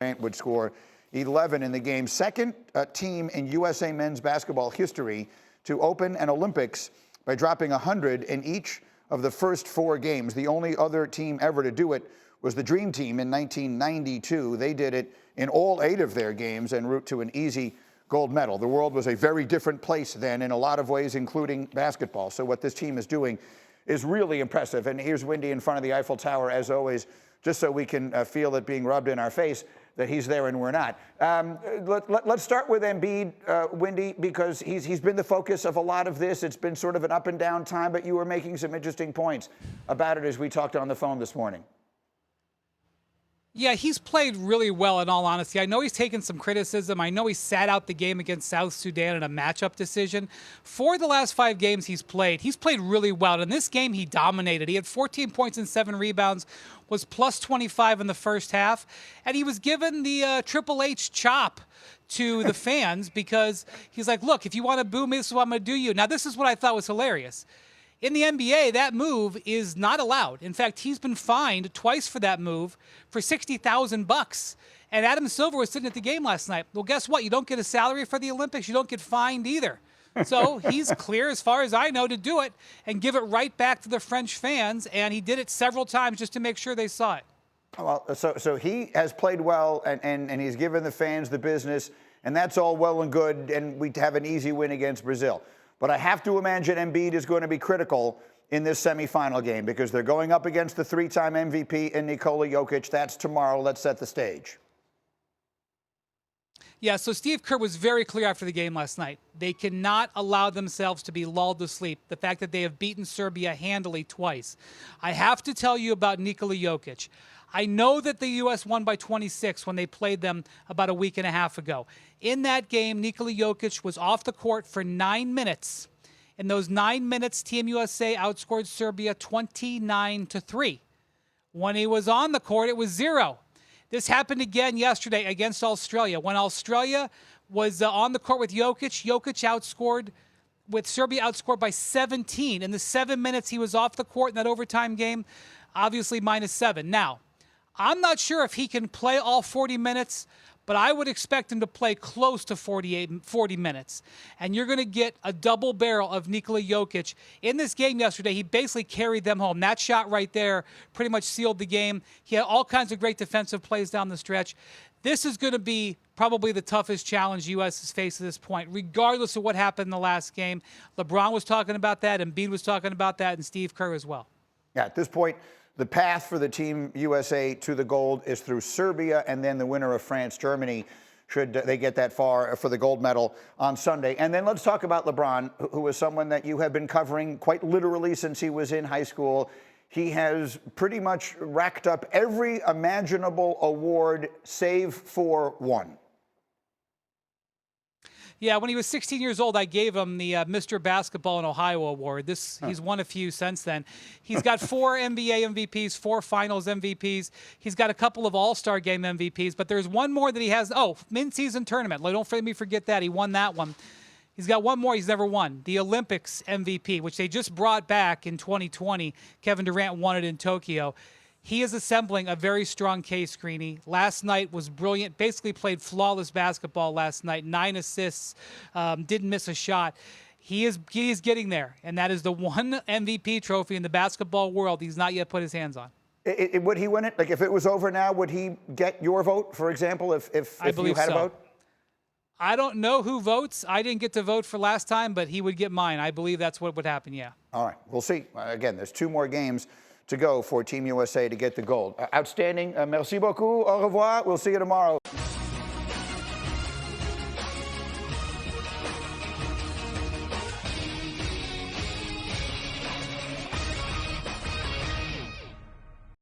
would score 11 in the game. Second team in USA men's basketball history to open an Olympics by dropping 100 in each of the first 4 games. The only other team ever to do it was the Dream Team in 1992. They did it in all 8 of their games en route to an easy gold medal. The world was a very different place then in a lot of ways, including basketball. So what this team is doing is really impressive. And here's Windy in front of the Eiffel Tower, as always, just so we can feel it being rubbed in our face that he's there and we're not. Let's start with Embiid, Windy, because he's been the focus of a lot of this. It's been sort of an up and down time, but you were making some interesting points about it as we talked on the phone this morning. Yeah, he's played really well, in all honesty. I know he's taken some criticism. I know he sat out the game against South Sudan in a matchup decision. For the last 5 games he's played really well. In this game, he dominated. He had 14 points and 7 rebounds, was plus 25 in the first half, and he was given the Triple H chop to the fans because he's like, look, if you want to boo me, this is what I'm going to do you. Now, this is what I thought was hilarious. In the NBA, that move is not allowed. In fact, he's been fined twice for that move for $60,000. And Adam Silver was sitting at the game last night. Well, guess what? You don't get a salary for the Olympics. You don't get fined either. So he's clear, as far as I know, to do it and give it right back to the French fans. And he did it several times just to make sure they saw it. Well, so he has played well, and he's given the fans the business, and that's all well and good, and we have an easy win against Brazil. But I have to imagine Embiid is going to be critical in this semifinal game because they're going up against the 3-time MVP in Nikola Jokic. That's tomorrow. Let's set the stage. Yeah, so Steve Kerr was very clear after the game last night. They cannot allow themselves to be lulled to sleep. The fact that they have beaten Serbia handily twice. I have to tell you about Nikola Jokic. I know that the U.S. won by 26 when they played them about a week and a half ago. In that game, Nikola Jokic was off the court for 9 minutes. In those 9 minutes, Team USA outscored Serbia 29-3. When he was on the court, it was 0. This happened again yesterday against Australia. When Australia was on the court with Jokic, Serbia outscored by 17. In the 7 minutes he was off the court in that overtime game, obviously -7. Now, I'm not sure if he can play all 40 minutes, but I would expect him to play close to 40 minutes. And you're going to get a double barrel of Nikola Jokic. In this game yesterday, he basically carried them home. That shot right there pretty much sealed the game. He had all kinds of great defensive plays down the stretch. This is going to be probably the toughest challenge the U.S. has faced at this point, regardless of what happened in the last game. LeBron was talking about that, Embiid was talking about that, and Steve Kerr as well. Yeah, at this point, the path for the Team USA to the gold is through Serbia and then the winner of France-Germany, should they get that far for the gold medal on Sunday. And then let's talk about LeBron, who is someone that you have been covering quite literally since he was in high school. He has pretty much racked up every imaginable award save for one. Yeah, when he was 16 years old, I gave him the Mr. Basketball in Ohio award. He's won a few since then. He's got 4 NBA MVPs, 4 Finals MVPs. He's got a couple of All-Star Game MVPs, but there's one more that he has. Oh, mid-season tournament. Don't let me forget that. He won that one. He's got one more he's never won, the Olympics MVP, which they just brought back in 2020. Kevin Durant won it in Tokyo. He is assembling a very strong case, Greeny. Last night was brilliant. Basically played flawless basketball last night. 9 assists, didn't miss a shot. He is getting there, and that is the one MVP trophy in the basketball world he's not yet put his hands on. Would he win it? Like, if it was over now, would he get your vote, for example, if you had a vote? I don't know who votes. I didn't get to vote for last time, but he would get mine. I believe that's what would happen, yeah. All right, we'll see. Again, there's 2 more games to go for Team USA to get the gold. Outstanding. Merci beaucoup. Au revoir. We'll see you tomorrow.